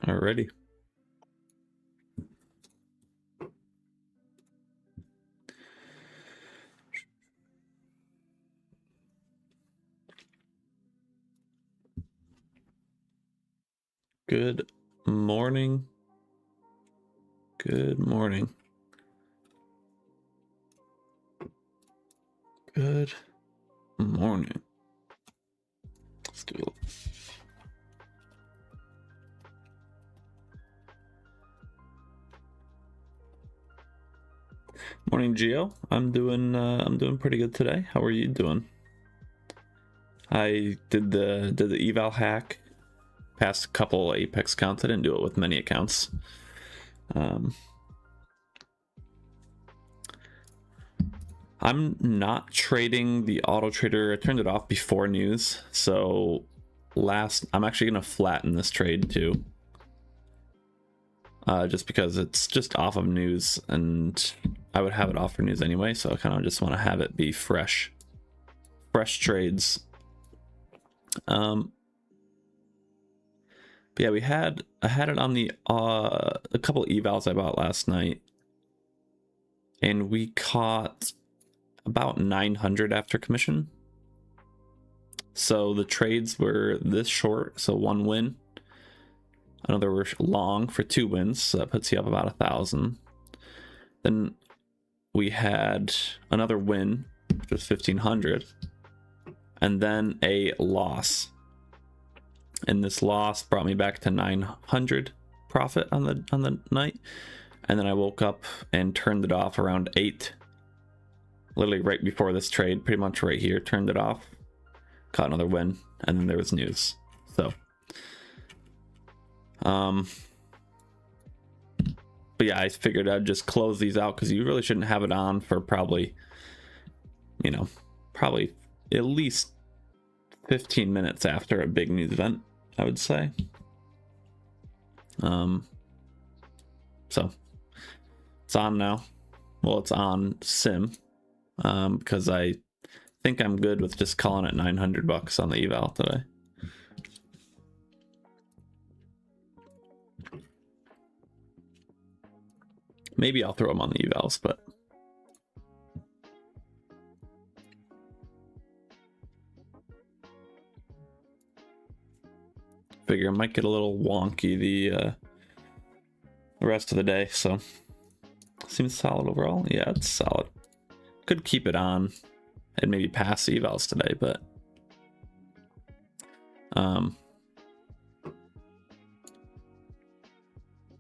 Alrighty. Good morning. Good morning. Good morning. Let's do it. Morning, Gio. I'm doing pretty good today. How are you doing? I did the eval hack. Passed a couple Apex accounts. I didn't do it with many accounts. I'm not trading the Autotrader. I turned it off before news, so I'm actually gonna flatten this trade too. Just because it's just off of news, and I would have it off for news anyway, so I kind of just want to have it be fresh trades. But yeah, I had it on the a couple evals I bought last night, and we caught about 900 after commission. So the trades were this short, so 1 win. Another were long for 2 wins, so that puts you up about 1,000. Then we had another win, which was 1,500, and then a loss. And this loss brought me back to 900 profit on the night. And then I woke up and turned it off around 8. Literally right before this trade, pretty much right here, turned it off. Caught another win, and then there was news. So but yeah, I figured I'd just close these out because you really shouldn't have it on for probably at least 15 minutes after a big news event, I would say. So it's on now. Well, it's on sim, because I think I'm good with just calling it 900 bucks on the eval today. Maybe I'll throw them on the evals, but figure it might get a little wonky the rest of the day. So seems solid overall. Yeah, it's solid. Could keep it on and maybe pass the evals today, but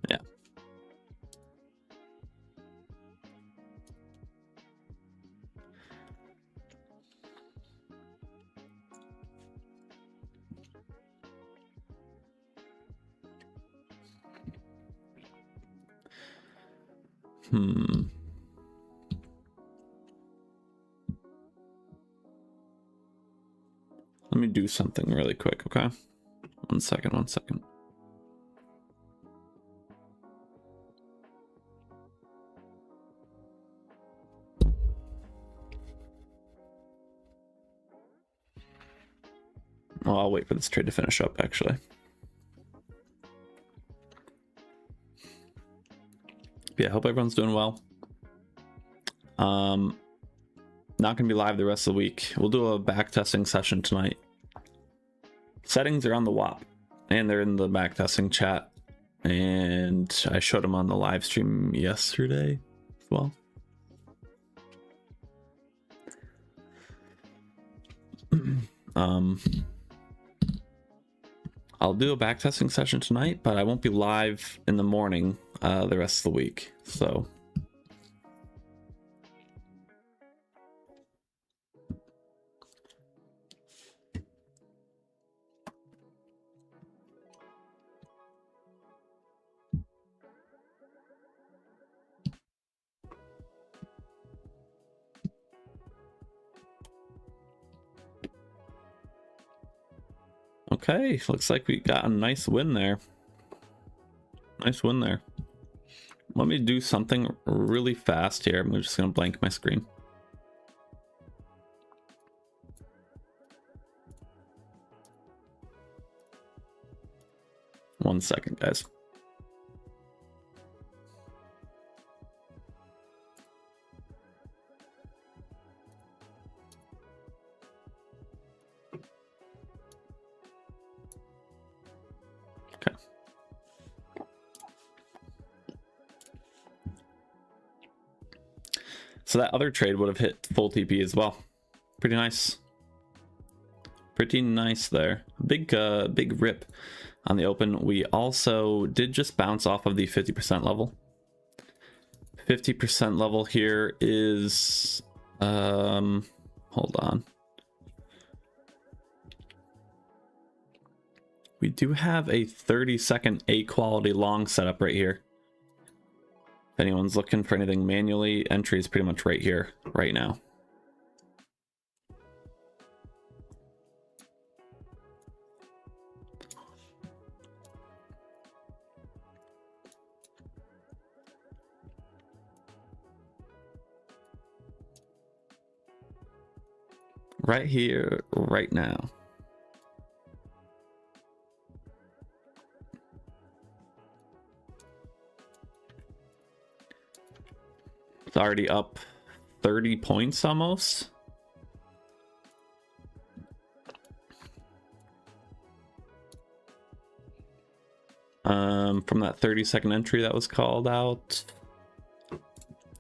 yeah. Let me do something really quick, okay? One second. Well, I'll wait for this trade to finish up, actually. Yeah, hope everyone's doing well. Not gonna be live the rest of the week. We'll do a back testing session tonight. Settings are on the WAP, and they're in the back testing chat, and I showed them on the live stream yesterday as well. I'll do a back testing session tonight, but I won't be live in the morning the rest of the week, so okay, looks like we got a nice win there. Nice win there. Let me do something really fast here. I'm just gonna blank my screen. second, guys. Okay. So that other trade would have hit full TP as well. Pretty nice. Pretty nice there. Big rip on the open. We also did just bounce off of the 50% level. 50% level here is hold on. We do have a 30-second A quality long setup right here. If anyone's looking for anything manually, entry is pretty much right here, right now. Right here, right now. It's already up 30 points almost. From that 30-second entry that was called out.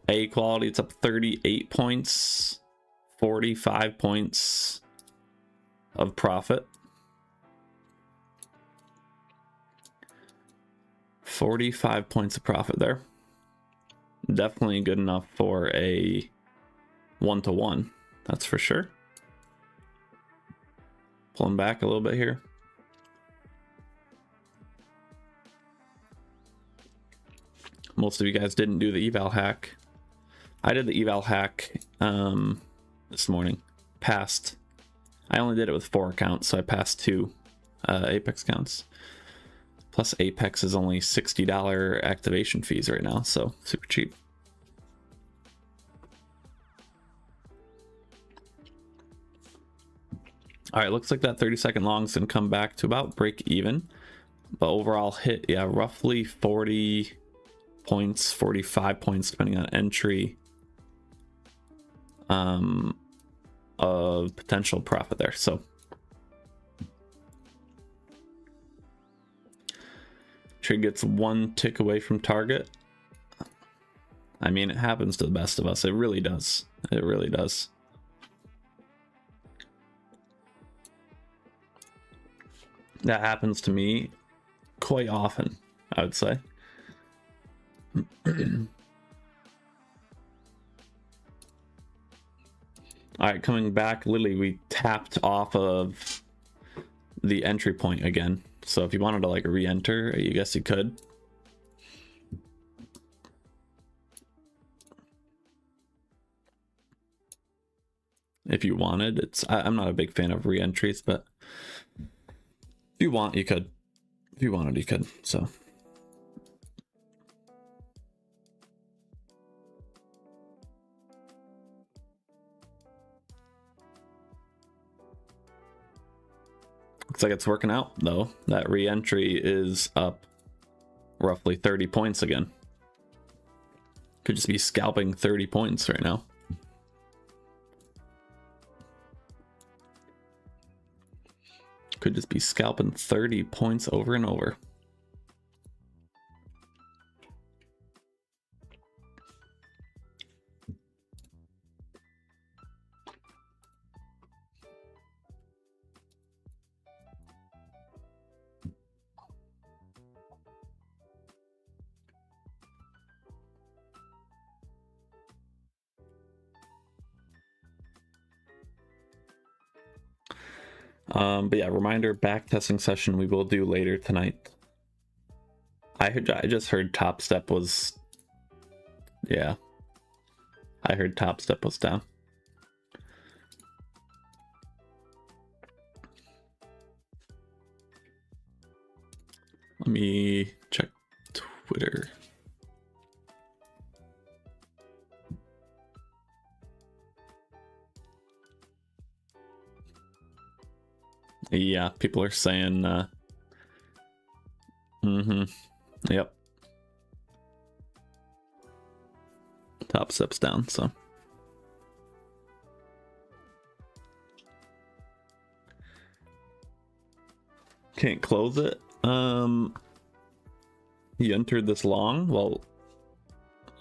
A quality, it's up 38 points, 45 points of profit. 45 points of profit there. Definitely good enough for a 1-to-1, that's for sure. Pulling back a little bit here. Most of you guys didn't do the eval hack. I did the eval hack this morning. Passed. I only did it with 4 accounts, so I passed 2 Apex accounts. Plus Apex is only $60 activation fees right now, so super cheap. All right, looks like that 30-second long is gonna come back to about break even, but overall hit, yeah, roughly 40 points, 45 points depending on entry of potential profit there. So trade gets 1 tick away from target. I mean, it happens to the best of us. It really does. It really does. That happens to me quite often, I would say. All right, coming back, literally we tapped off of the entry point again. So if you wanted to like re-enter, I guess you could. If you wanted, I'm not a big fan of re-entries, but if you want, you could. If you wanted, you could. So looks like it's working out though. That re-entry is up roughly 30 points again. Could just be scalping 30 points right now. Could just be scalping 30 points over and over. But yeah, reminder, back testing session we will do later tonight. I just heard Top Step was, yeah, I heard Top Step was down. Let me check Twitter. Yeah, people are saying Yep. Top steps down, so. Can't close it. You entered this long. Well,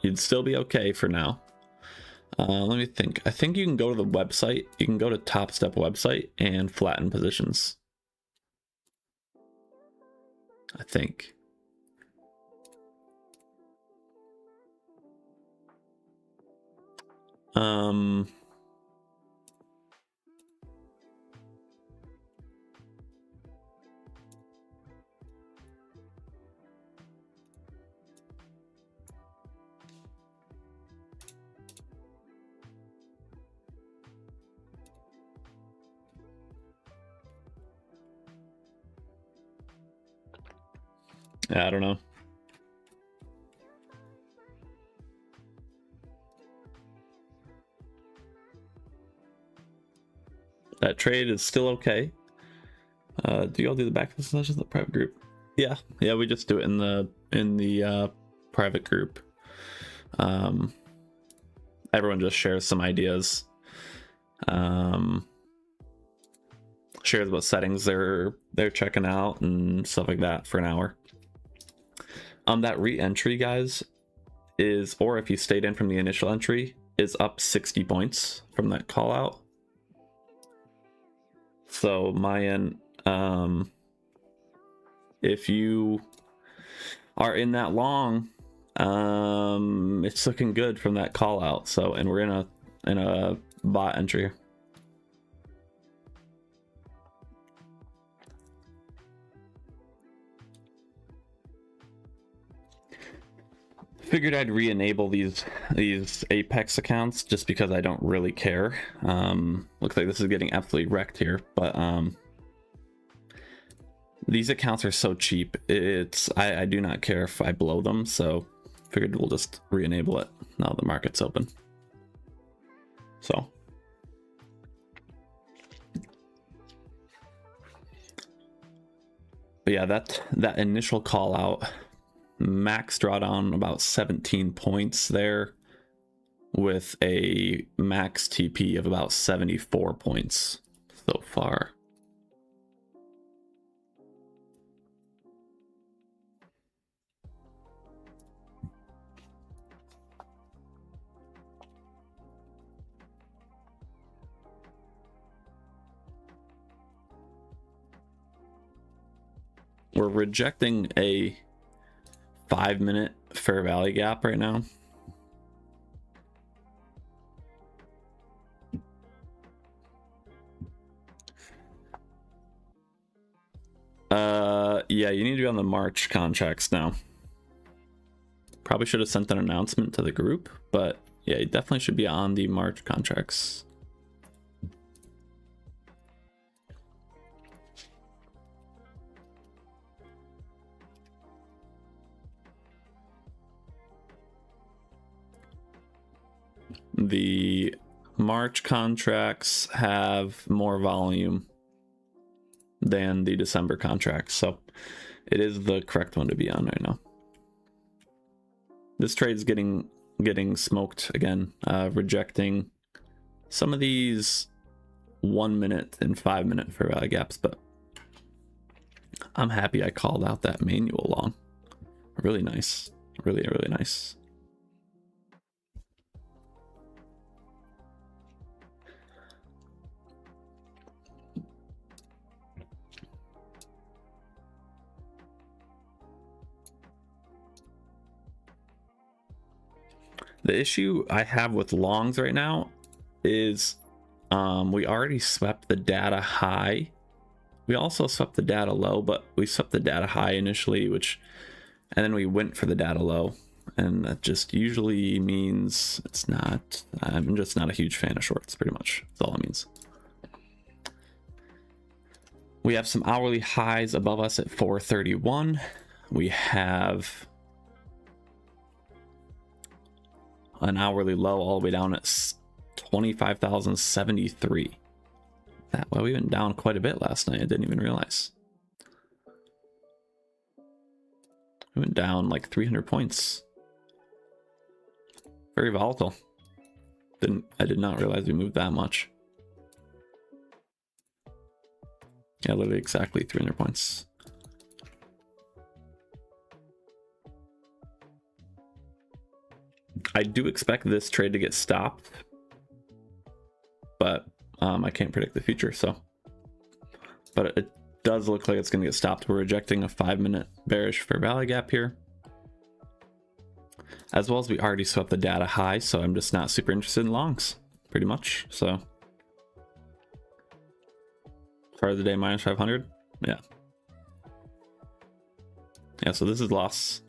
you'd still be okay for now. Let me think. I think you can go to the website. You can go to Top Step website and flatten positions. I think. Yeah, I don't know. That trade is still okay. Do y'all do the back sessions in the private group? Yeah, we just do it in the private group. Everyone just shares some ideas. Shares what settings they're checking out and stuff like that for an hour. That re-entry, guys, is, or if you stayed in from the initial entry, is up 60 points from that call out. So my end, if you are in that long, it's looking good from that call out. So, and we're in a bot entry. Figured I'd re-enable these Apex accounts just because I don't really care. Looks like this is getting absolutely wrecked here, but these accounts are so cheap. I do not care if I blow them, so figured we'll just re-enable it now the market's open. So but yeah, that initial call out, max drawdown about 17 points there with a max TP of about 74 points so far. We're rejecting a 5-minute fair value gap right now. Yeah, you need to be on the March contracts now. Probably should have sent an announcement to the group, but yeah, you definitely should be on the March contracts. The March contracts have more volume than the December contracts, so it is the correct one to be on right now. This trade's getting smoked again, rejecting some of these 1 minute and 5 minute fair value gaps, but I'm happy I called out that manual long. Really nice, really nice. The issue I have with longs right now is we already swept the data high. We also swept the data low, but we swept the data high initially, and then we went for the data low. And that just usually means it's not, I'm just not a huge fan of shorts, pretty much. That's all it means. We have some hourly highs above us at 431. We have an hourly low all the way down at 25,073. That way we went down quite a bit last night. I didn't even realize. We went down like 300 points. Very volatile. I did not realize we moved that much. Yeah, literally exactly 300 points. I do expect this trade to get stopped, but I can't predict the future, so. But it does look like it's going to get stopped. We're rejecting a 5-minute bearish fair value gap here, as well as we already swept the data high, so I'm just not super interested in longs, pretty much. So start of the day minus 500. Yeah, so this is loss.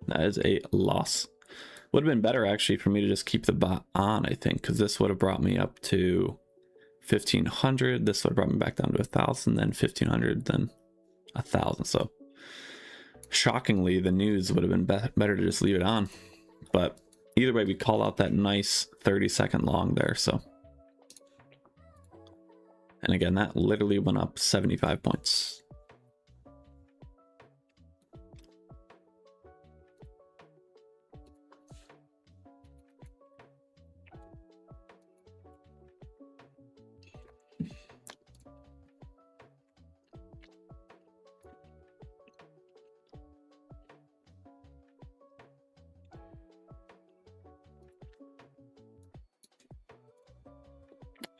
That is a loss. Would have been better actually for me to just keep the bot on, I think, because this would have brought me up to 1500. This would have brought me back down to 1000, then 1500, then 1000. So shockingly, the news would have been better to just leave it on. But either way, we called out that nice 30-second long there. So, and again, that literally went up 75 points.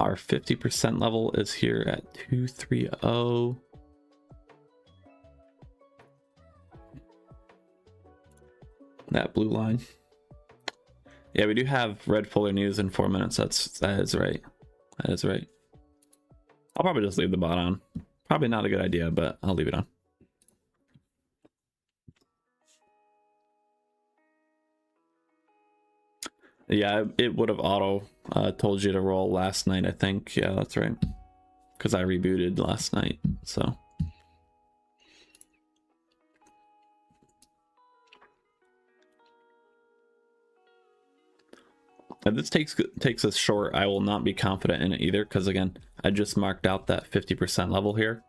Our 50% level is here at 230. That blue line. Yeah, we do have red folder news in 4 minutes. That is right. That is right. I'll probably just leave the bot on. Probably not a good idea, but I'll leave it on. Yeah, it would have auto told you to roll last night, I think. Yeah, that's right. Because I rebooted last night, so. If this takes us short, I will not be confident in it either, because again, I just marked out that 50% level here.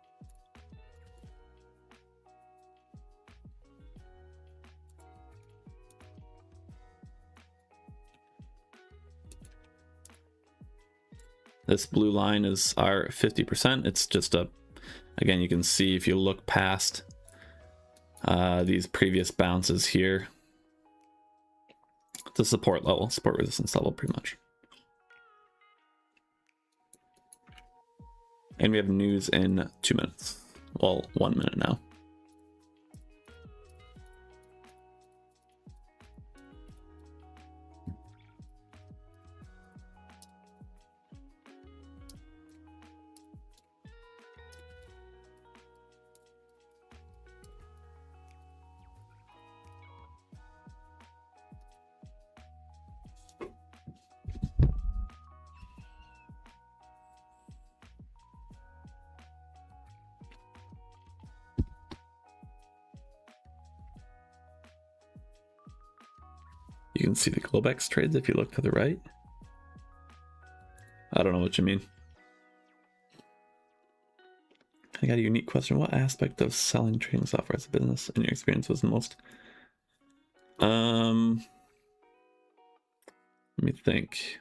This blue line is our 50%. It's just a, again, you can see if you look past these previous bounces here, it's a support level, support resistance level pretty much. And we have news in 2 minutes. Well, 1 minute now. You can see the Globex trades if you look to the right. I don't know what you mean. I got a unique question. What aspect of selling trading software as a business in your experience was the most? Let me think.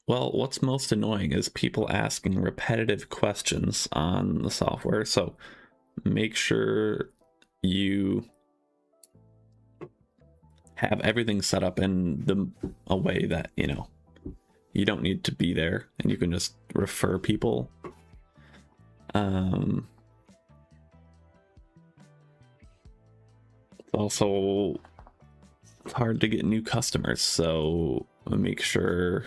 Well, what's most annoying is people asking repetitive questions on the software. So make sure you have everything set up in a way that, you know, you don't need to be there and you can just refer people. Also, it's hard to get new customers, so make sure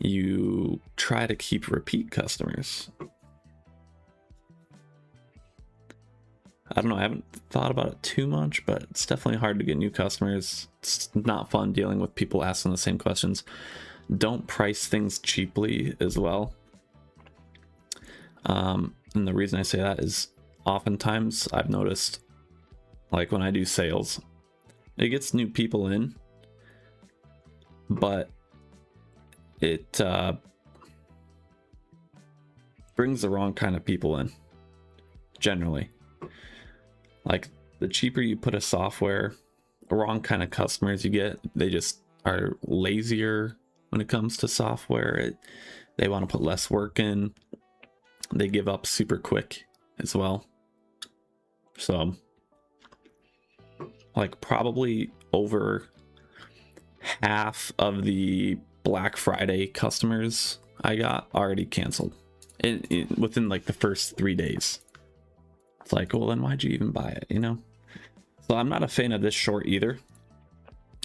you try to keep repeat customers. I don't know, I haven't thought about it too much, but it's definitely hard to get new customers. It's not fun dealing with people asking the same questions. Don't price things cheaply as well. And the reason I say that is oftentimes I've noticed, like when I do sales, it gets new people in, but it brings the wrong kind of people in generally. Like the cheaper you put a software, the wrong kind of customers you get. They just are lazier when it comes to software. They want to put less work in. They give up super quick as well. So like probably over half of the Black Friday customers I got already canceled within like the first 3 days. It's like, well, then why'd you even buy it, you know? So I'm not a fan of this short either.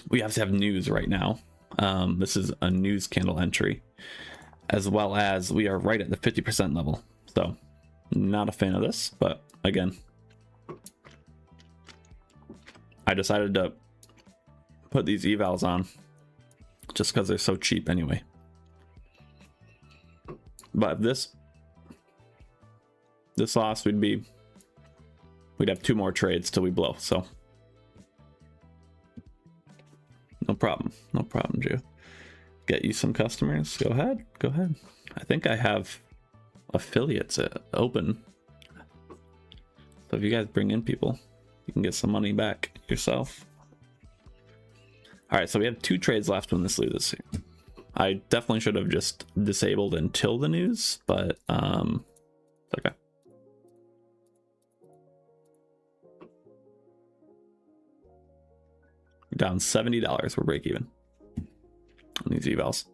We have to have news right now. This is a news candle entry, as well as we are right at the 50% level. So not a fan of this, but again, I decided to put these evals on just because they're so cheap anyway. But if this loss, we'd have 2 more trades till we blow. So no problem, Drew. Get you some customers. Go ahead. I think I have affiliates open, so if you guys bring in people, you can get some money back yourself. All right, so we have 2 trades left when this loses. I definitely should have just disabled until the news, but okay. We're down $70. We're break even on these evals.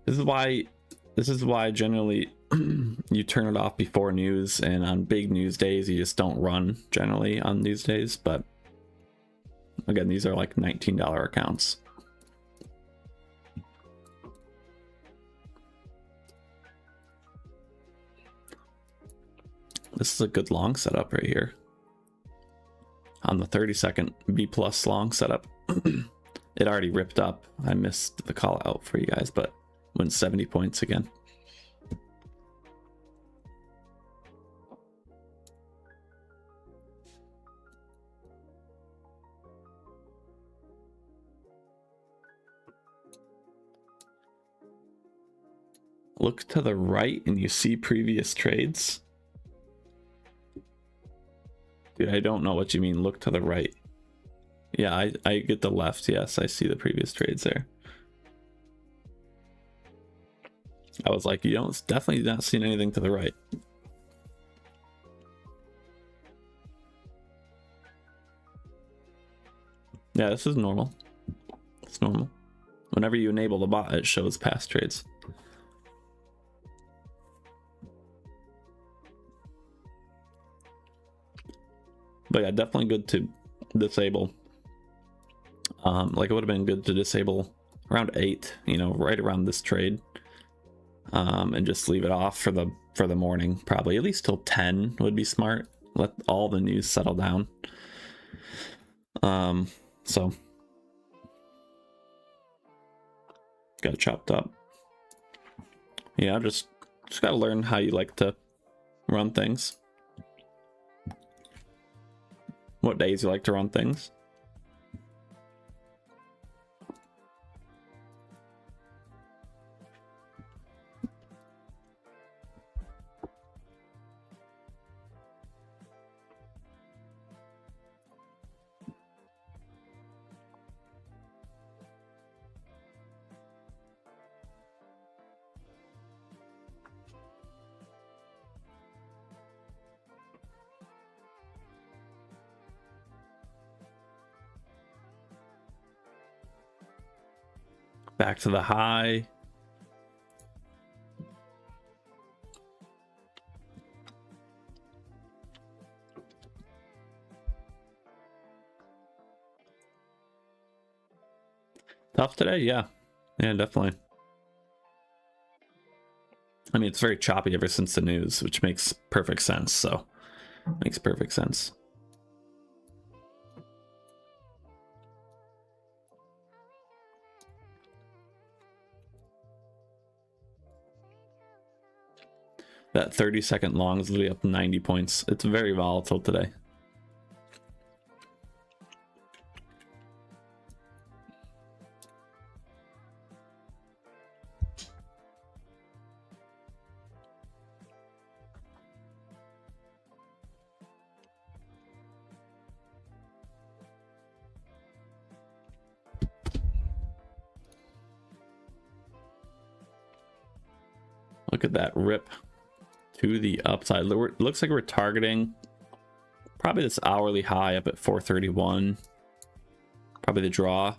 This is why generally you turn it off before news, and on big news days you just don't run generally on these days. But again, these are like $19 accounts. This is a good long setup right here on the 30-second B plus long setup. It already ripped up. I missed the call out for you guys, but went 70 points again. Look to the right and you see previous trades. Dude, I don't know what you mean, look to the right. Yeah, I get the left. Yes, I see the previous trades there. I was like, you don't, definitely not seeing anything to the right. Yeah, this is normal. It's normal. Whenever you enable the bot, it shows past trades. But yeah, definitely good to disable. Like it would have been good to disable around 8, you know, right around this trade, and just leave it off for the morning, probably at least till 10 would be smart. Let all the news settle down. So got it chopped up. Yeah, just gotta learn how you like to run things. What days you like to run things. Back to the high. Tough today, yeah. Yeah, definitely. I mean, it's very choppy ever since the news, which makes perfect sense. So, makes perfect sense. That 30-second long is literally up 90 points. It's very volatile today. Look at that rip to the upside. It looks like we're targeting probably this hourly high up at 431. Probably the draw.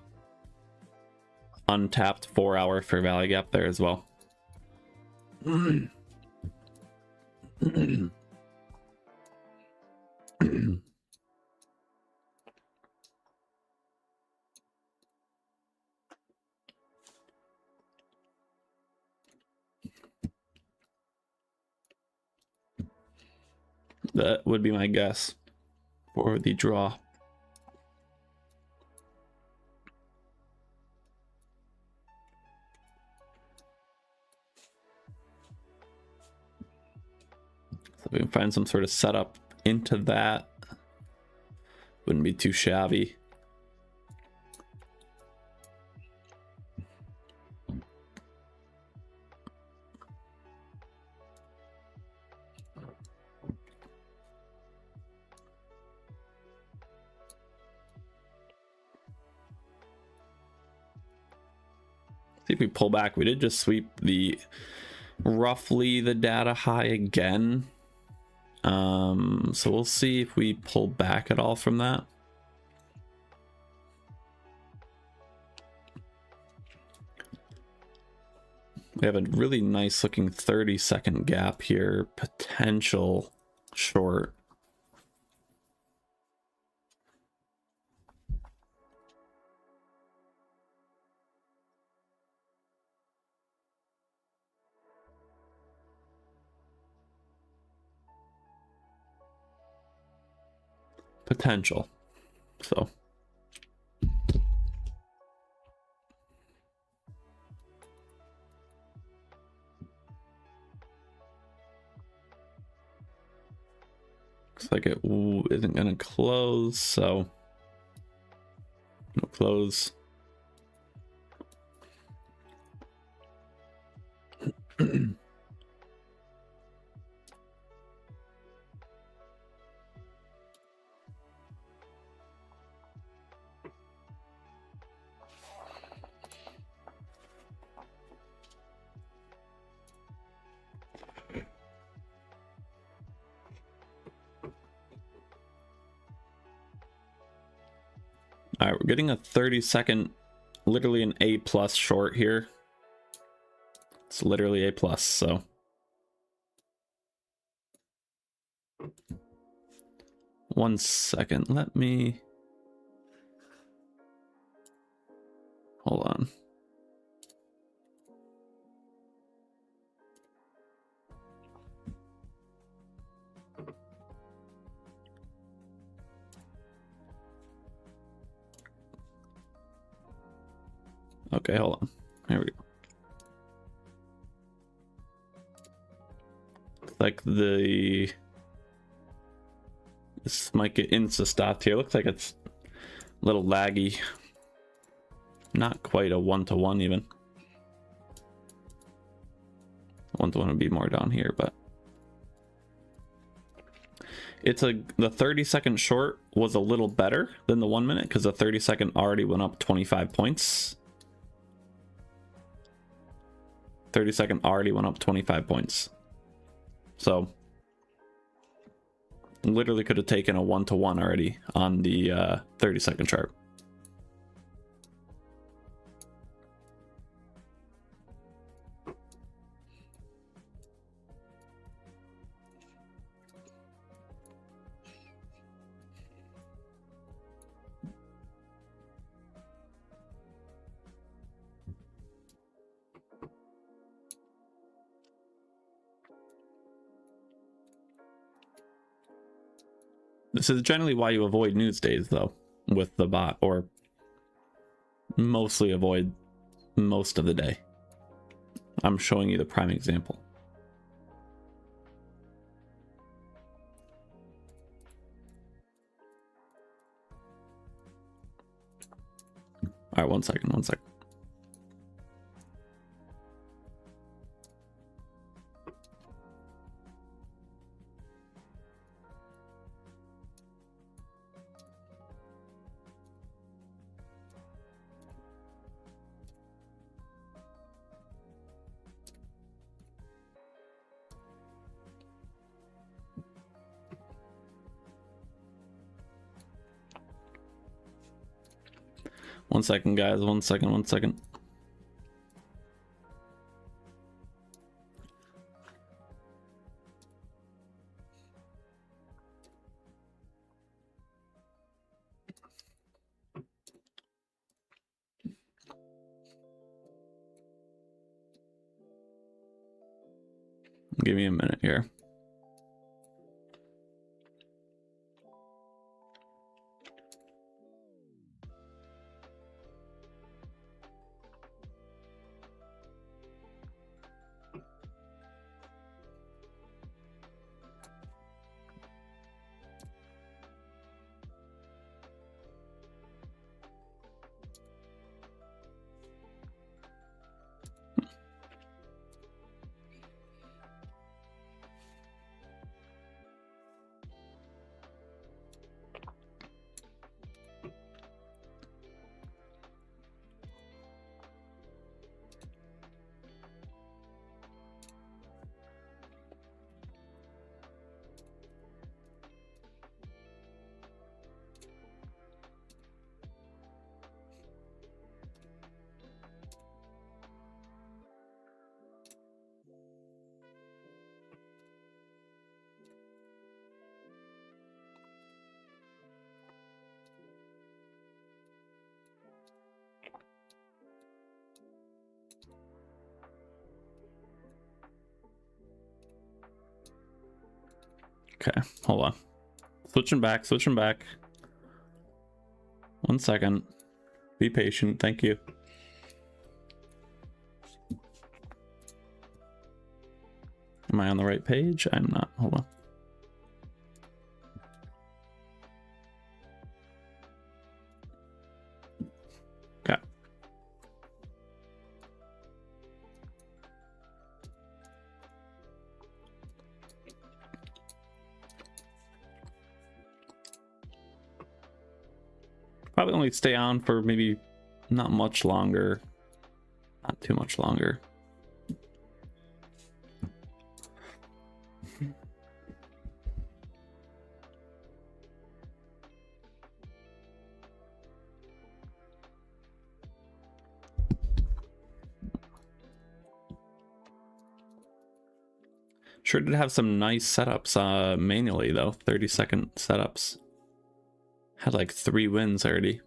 Untapped 4-hour fair value gap there as well. That would be my guess for the draw. So if we can find some sort of setup into that, wouldn't be too shabby. See if we pull back. We did just sweep the roughly the data high again. So we'll see if we pull back at all from that. We have a really nice looking 30-second gap here, potential short. Potential. So looks like it isn't gonna close, so no close. All right, we're getting a 30-second, literally an A+ short here. It's literally A+, so. One second, let me. Hold on. Okay, hold on. Here we go. Like this might get insta-stopped here. Looks like it's a little laggy. Not quite a 1-to-1 even. 1-to-1 would be more down here, but it's the 30-second short was a little better than the 1 minute because the 30-second already went up 25 points. 30-second already went up 25 points. So literally could have taken a 1-to-1 already on the 30-second chart. This is generally why you avoid news days, though, with the bot, or mostly avoid most of the day. I'm showing you the prime example. All right, 1 second, 1 second. One second, guys. 1 second, 1 second. Give me a minute here. Okay, hold on. Switching back, switching back. 1 second. Be patient, thank you. Am I on the right page? I'm not. Hold on. Okay. Probably only stay on for maybe not much longer. Not too much longer. Sure did have some nice setups manually though. 30-second setups. Had like 3 wins already.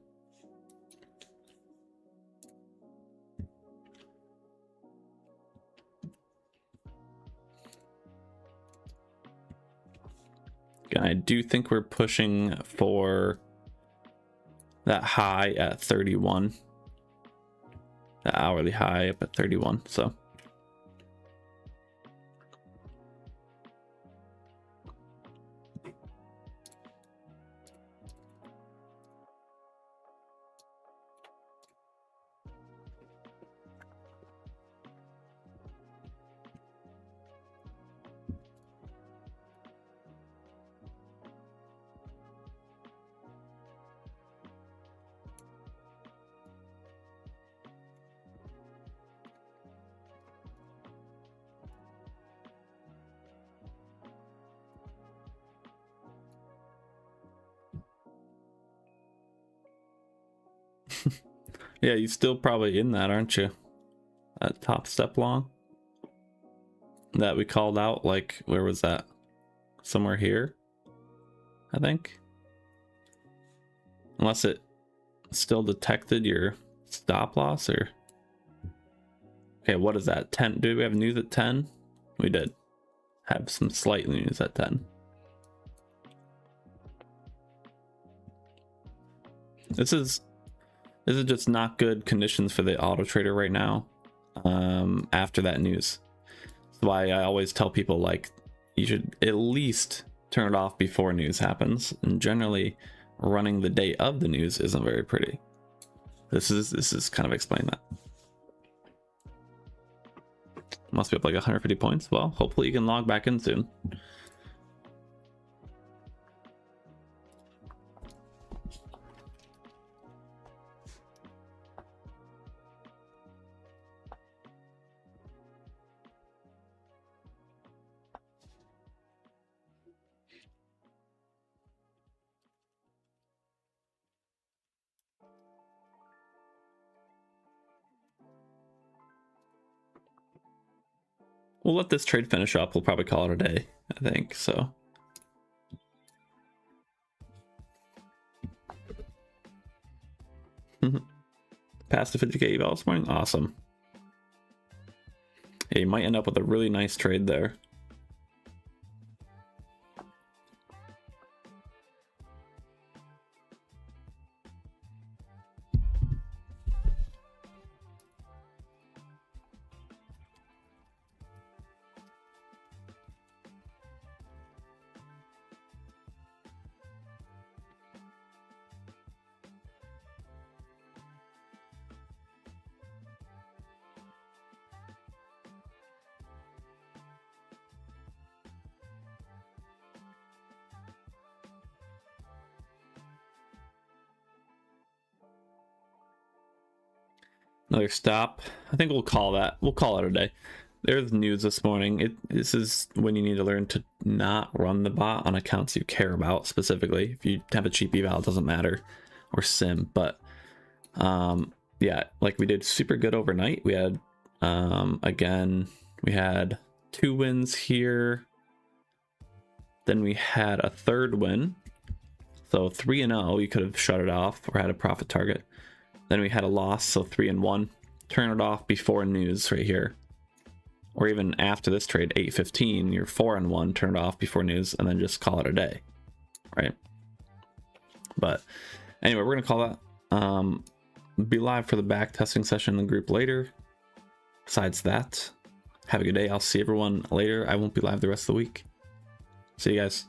Again, I do think we're pushing for that high at 31. The hourly high up at 31, so. Yeah, you're still probably in that, aren't you? That top step long that we called out, like, where was that? Somewhere here, I think. Unless it still detected your stop loss, or... Okay, what is that? 10? Did we have news at 10? We did have some slight news at 10. This is just not good conditions for the Autotrader right now. After that news, that's why I always tell people, like, you should at least turn it off before news happens. And generally, running the day of the news isn't very pretty. This is kind of explaining that. Must be up like 150 points. Well, hopefully you can log back in soon. We'll let this trade finish up. We'll probably call it a day, I think. So past the 50k eval this morning. Awesome. Yeah, you might end up with a really nice trade there. Another stop. I think we'll call that. We'll call it a day. There's news this morning. This is when you need to learn to not run the bot on accounts you care about specifically. If you have a cheap eval, it doesn't matter, or sim. But yeah, like we did super good overnight. We had again, we had 2 wins here. Then we had a 3rd win. So 3-0, you could have shut it off or had a profit target. Then we had a loss, so 3-1. Turn it off before news right here. Or even after this trade, 8-15, you're 4-1, turn it off before news, and then just call it a day, right? But anyway, we're gonna call that. Be live for the back testing session in the group later. Besides that, have a good day. I'll see everyone later. I won't be live the rest of the week. See you guys.